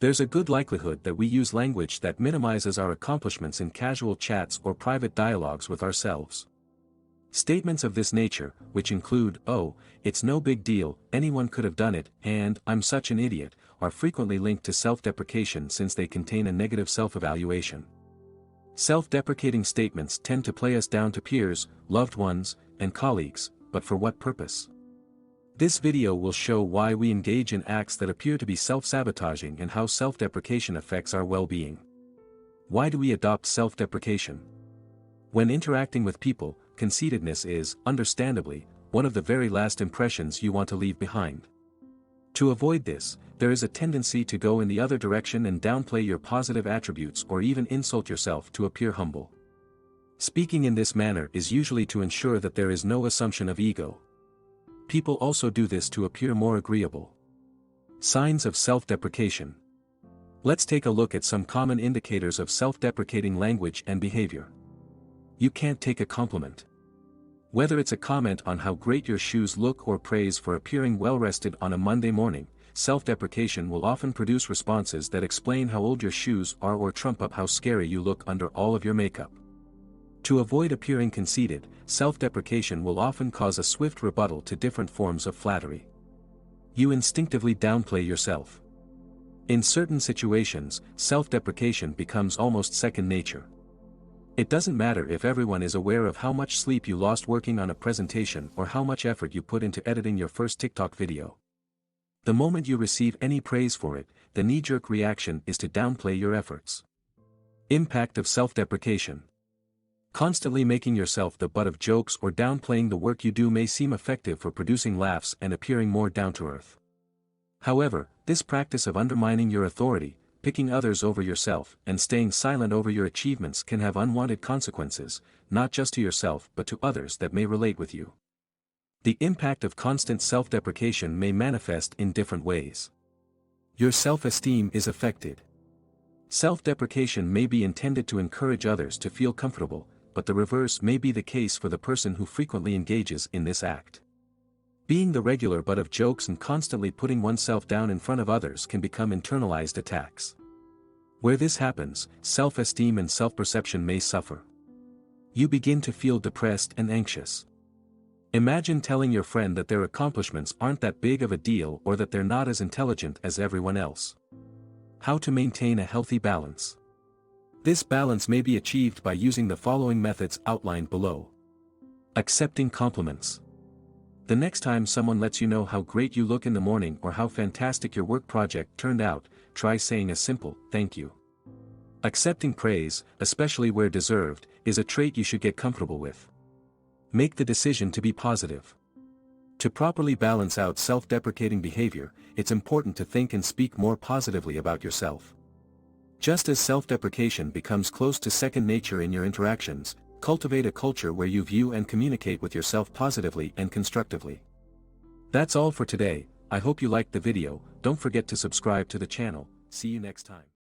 There's a good likelihood that we use language that minimizes our accomplishments in casual chats or private dialogues with ourselves. Statements of this nature, which include, "Oh, it's no big deal, anyone could have done it," and "I'm such an idiot," are frequently linked to self-deprecation since they contain a negative self-evaluation. Self-deprecating statements tend to play us down to peers, loved ones, and colleagues, but for what purpose? This video will show why we engage in acts that appear to be self-sabotaging and how self-deprecation affects our well-being. Why do we adopt self-deprecation? When interacting with people, conceitedness is, understandably, one of the very last impressions you want to leave behind. To avoid this, there is a tendency to go in the other direction and downplay your positive attributes or even insult yourself to appear humble. Speaking in this manner is usually to ensure that there is no assumption of ego. People also do this to appear more agreeable. Signs of self-deprecation. Let's take a look at some common indicators of self-deprecating language and behavior. You can't take a compliment. Whether it's a comment on how great your shoes look or praise for appearing well-rested on a Monday morning, self-deprecation will often produce responses that explain how old your shoes are or trump up how scary you look under all of your makeup. To avoid appearing conceited, self-deprecation will often cause a swift rebuttal to different forms of flattery. You instinctively downplay yourself. In certain situations, self-deprecation becomes almost second nature. It doesn't matter if everyone is aware of how much sleep you lost working on a presentation or how much effort you put into editing your first TikTok video. The moment you receive any praise for it, the knee-jerk reaction is to downplay your efforts. Impact of self-deprecation. Constantly making yourself the butt of jokes or downplaying the work you do may seem effective for producing laughs and appearing more down-to-earth. However, this practice of undermining your authority, picking others over yourself, and staying silent over your achievements can have unwanted consequences, not just to yourself but to others that may relate with you. The impact of constant self-deprecation may manifest in different ways. Your self-esteem is affected. Self-deprecation may be intended to encourage others to feel comfortable, but the reverse may be the case for the person who frequently engages in this act. Being the regular butt of jokes and constantly putting oneself down in front of others can become internalized attacks. Where this happens, self-esteem and self-perception may suffer. You begin to feel depressed and anxious. Imagine telling your friend that their accomplishments aren't that big of a deal or that they're not as intelligent as everyone else. How to maintain a healthy balance. This balance may be achieved by using the following methods outlined below. Accepting compliments. The next time someone lets you know how great you look in the morning or how fantastic your work project turned out, try saying a simple, "Thank you." Accepting praise, especially where deserved, is a trait you should get comfortable with. Make the decision to be positive. To properly balance out self-deprecating behavior, it's important to think and speak more positively about yourself. Just as self-deprecation becomes close to second nature in your interactions, cultivate a culture where you view and communicate with yourself positively and constructively. That's all for today. I hope you liked the video. Don't forget to subscribe to the channel. See you next time.